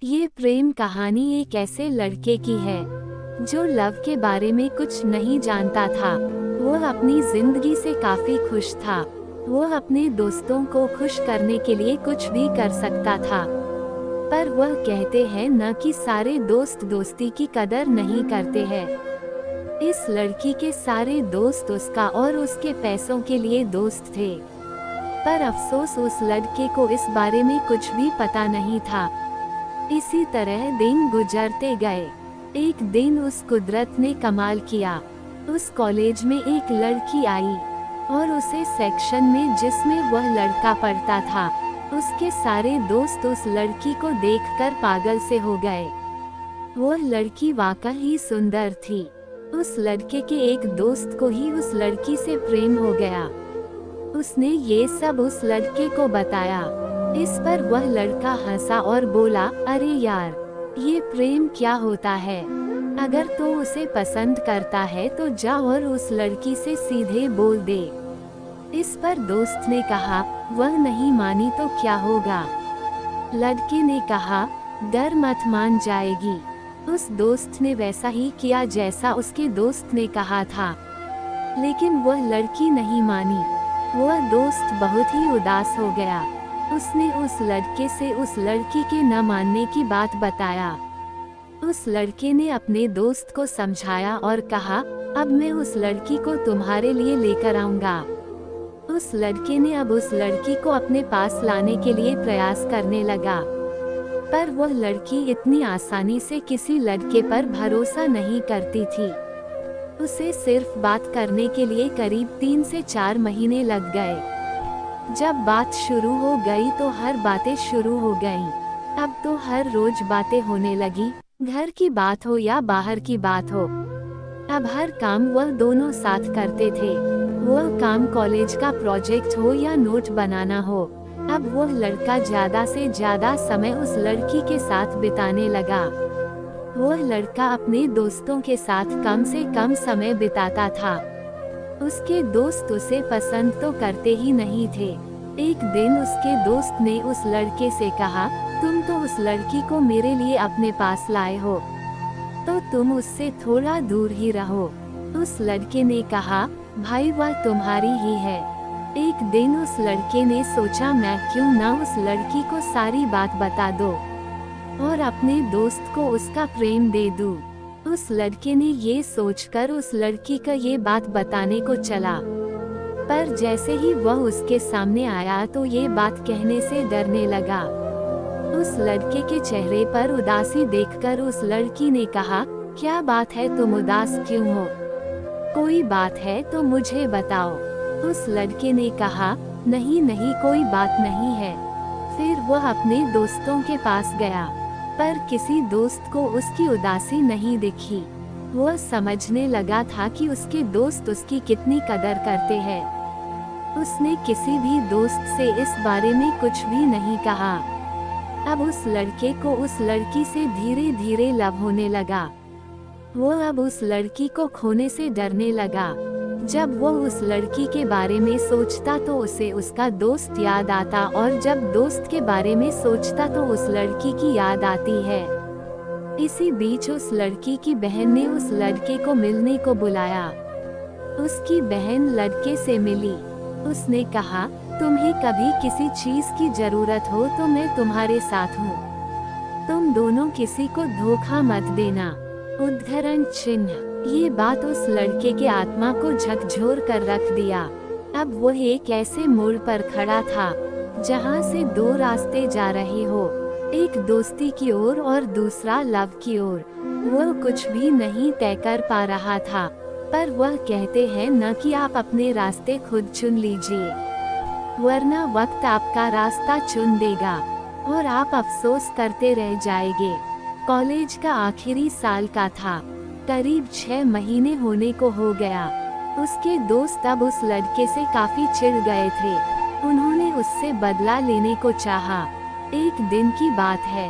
ये प्रेम कहानी एक ऐसे लड़के की है जो लव के बारे में कुछ नहीं जानता था। वो अपनी जिंदगी से काफी खुश था। वो अपने दोस्तों को खुश करने के लिए कुछ भी कर सकता था, पर वह कहते हैं न कि सारे दोस्त दोस्ती की कदर नहीं करते हैं। इस लड़की के सारे दोस्त उसका और उसके पैसों के लिए दोस्त थे, पर अफसोस उस लड़के को इस बारे में कुछ भी पता नहीं था। इसी तरह दिन गुजरते गए। एक दिन उस कुदरत ने कमाल किया। उस कॉलेज में एक लड़की आई और उसे सेक्शन में जिसमें वह लड़का पढ़ता था, उसके सारे दोस्त उस लड़की को देखकर पागल से हो गए। वह लड़की वाकई ही सुंदर थी। उस लड़के के एक दोस्त को ही उस लड़की से प्रेम हो गया। उसने ये सब उस लड़के को बताया। इस पर वह लड़का हंसा और बोला, अरे यार, ये प्रेम क्या होता है? अगर तू उसे पसंद करता है तो जा और उस लड़की से सीधे बोल दे। इस पर दोस्त ने कहा, वह नहीं मानी तो क्या होगा? लड़के ने कहा, डर मत, मान जाएगी। उस दोस्त ने वैसा ही किया जैसा उसके दोस्त ने कहा था, लेकिन वह लड़की नहीं मानी। वह दोस्त बहुत ही उदास हो गया। उसने उस लड़के से उस लड़की के न मानने की बात बताया। उस लड़के ने अपने दोस्त को समझाया और कहा, अब मैं उस लड़की को तुम्हारे लिए लेकर आऊंगा। उस लड़के ने अब उस लड़की को अपने पास लाने के लिए प्रयास करने लगा, पर वह लड़की इतनी आसानी से किसी लड़के पर भरोसा नहीं करती थी। उसे सिर्फ बात करने के लिए करीब 3 से 4 महीने लग गए। जब बात शुरू हो गई तो हर बातें शुरू हो गईं। अब तो हर रोज बातें होने लगी, घर की बात हो या बाहर की बात हो। अब हर काम वह दोनों साथ करते थे। वह काम कॉलेज का प्रोजेक्ट हो या नोट बनाना हो। अब वह लड़का ज्यादा से ज्यादा समय उस लड़की के साथ बिताने लगा। वह लड़का अपने दोस्तों के साथ कम से कम समय बिताता था। उसके दोस्त उसे पसंद तो करते ही नहीं थे। एक दिन उसके दोस्त ने उस लड़के से कहा, तुम तो उस लड़की को मेरे लिए अपने पास लाए हो, तो तुम उससे थोड़ा दूर ही रहो। उस लड़के ने कहा, भाई वह तुम्हारी ही है। एक दिन उस लड़के ने सोचा, मैं क्यों ना उस लड़की को सारी बात बता दो और अपने दोस्त को उसका प्रेम दे दूं। उस लड़के ने ये सोचकर उस लड़की का ये बात बताने को चला, पर जैसे ही वह उसके सामने आया तो ये बात कहने से डरने लगा। उस लड़के के चेहरे पर उदासी देखकर उस लड़की ने कहा, क्या बात है, तुम उदास क्यों हो? कोई बात है तो मुझे बताओ। उस लड़के ने कहा, नहीं नहीं, कोई बात नहीं है। फिर वह अपने दोस्तों के पास गया, पर किसी दोस्त को उसकी उदासी नहीं दिखी। वह समझने लगा था कि उसके दोस्त उसकी कितनी कदर करते हैं। उसने किसी भी दोस्त से इस बारे में कुछ भी नहीं कहा। अब उस लड़के को उस लड़की से धीरे धीरे लव होने लगा। वो अब उस लड़की को खोने से डरने लगा। जब वो उस लड़की के बारे में सोचता तो उसे उसका दोस्त याद आता, और जब दोस्त के बारे में सोचता तो उस लड़की की याद आती है। इसी बीच उस लड़की की बहन ने उस लड़के को मिलने को बुलाया। उसकी बहन लड़के से मिली। उसने कहा, तुम्हें कभी किसी चीज की जरूरत हो तो मैं तुम्हारे साथ हूँ। तुम दोनों किसी को धोखा मत देना। उद्धरण चिन्ह। ये बात उस लड़के के आत्मा को झकझोर कर रख दिया। अब वह एक ऐसे मोड़ पर खड़ा था जहाँ से 2 रास्ते जा रहे हो, एक दोस्ती की ओर और दूसरा लव की ओर। वह कुछ भी नहीं तय कर पा रहा था, पर वह कहते हैं न कि आप अपने रास्ते खुद चुन लीजिए, वरना वक्त आपका रास्ता चुन देगा और आप अफसोस करते रह जाएंगे। कॉलेज का आखिरी साल का था। करीब 6 महीने होने को हो गया। उसके दोस्त अब उस लड़के से काफी चिढ़ गए थे। उन्होंने उससे बदला लेने को चाहा। एक दिन की बात है,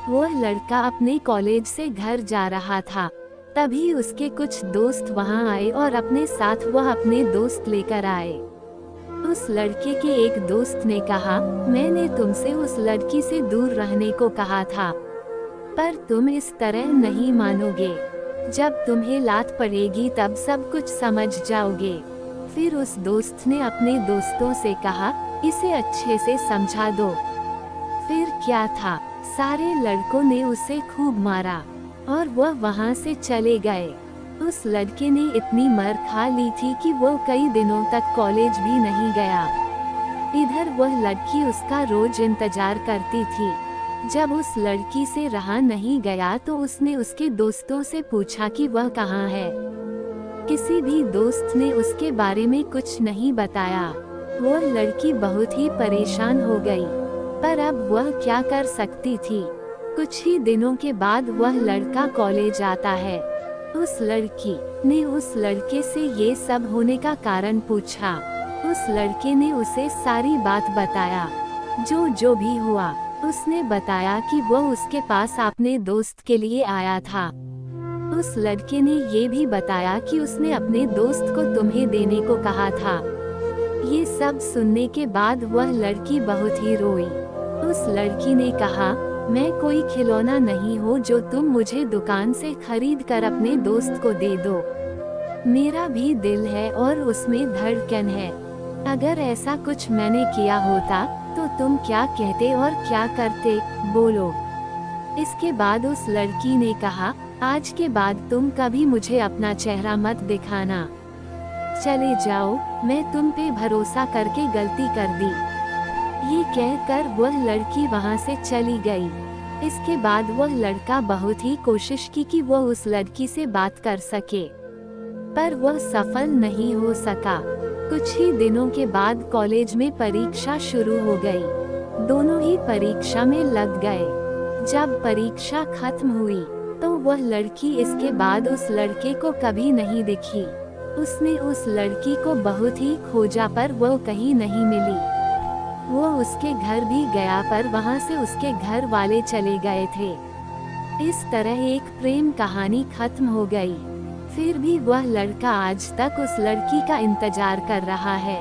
वह लड़का अपने कॉलेज से घर जा रहा था। तभी उसके कुछ दोस्त वहां आए और अपने साथ वह अपने दोस्त लेकर आए। उस लड़के के एक दोस्त ने कहा, मैंने तुमसे उस लड़की से दूर रहने को कहा था, पर तुम इस तरह नहीं मानोगे। जब तुम्हें लात पड़ेगी तब सब कुछ समझ जाओगे। फिर उस दोस्त ने अपने दोस्तों से कहा, इसे अच्छे से समझा दो। फिर क्या था, सारे लड़कों ने उसे खूब मारा और वह वहां से चले गए। उस लड़के ने इतनी मार खा ली थी कि वो कई दिनों तक कॉलेज भी नहीं गया। इधर वह लड़की उसका रोज इंतजार करती थी। जब उस लड़की से रहा नहीं गया तो उसने उसके दोस्तों से पूछा कि वह कहाँ है। किसी भी दोस्त ने उसके बारे में कुछ नहीं बताया। वह लड़की बहुत ही परेशान हो गई, पर अब वह क्या कर सकती थी। कुछ ही दिनों के बाद वह लड़का कॉलेज आता है। उस लड़की ने उस लड़के से ये सब होने का कारण पूछा। उस लड़के ने उसे सारी बात बताया, जो भी हुआ। उसने बताया कि वह उसके पास अपने दोस्त के लिए आया था। उस लड़के ने ये भी बताया कि उसने अपने दोस्त को तुम्हें देने को कहा था। ये सब सुनने के बाद वह लड़की बहुत ही रोई। उस लड़की ने कहा, मैं कोई खिलौना नहीं हूँ जो तुम मुझे दुकान से खरीद कर अपने दोस्त को दे दो। मेरा भी दिल है और उसमें धड़कन है। अगर ऐसा कुछ मैंने किया होता तो तुम क्या कहते और क्या करते, बोलो। इसके बाद उस लड़की ने कहा, आज के बाद तुम कभी मुझे अपना चेहरा मत दिखाना। चले जाओ, मैं तुम पे भरोसा करके गलती कर दी। ये कहकर वह लड़की वहां से चली गई। इसके बाद वह लड़का बहुत ही कोशिश की कि वह उस लड़की से बात कर सके, पर वह सफल नहीं हो सका। कुछ ही दिनों के बाद कॉलेज में परीक्षा शुरू हो गई। दोनों ही परीक्षा में लग गए। जब परीक्षा खत्म हुई तो वह लड़की इसके बाद उस लड़के को कभी नहीं दिखी। उसने उस लड़की को बहुत ही खोजा पर वो कहीं नहीं मिली। वो उसके घर भी गया पर वहां से उसके घर वाले चले गए थे। इस तरह एक प्रेम कहानी खत्म हो गई। फिर भी वह लड़का आज तक उस लड़की का इंतजार कर रहा है।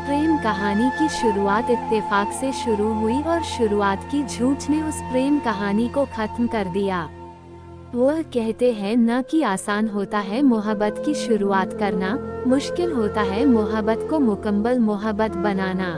प्रेम कहानी की शुरुआत इत्तेफाक से शुरू हुई और शुरुआत की झूठ ने उस प्रेम कहानी को खत्म कर दिया। वह कहते हैं न कि आसान होता है मोहब्बत की शुरुआत करना, मुश्किल होता है मोहब्बत को मुकम्मल मोहब्बत बनाना।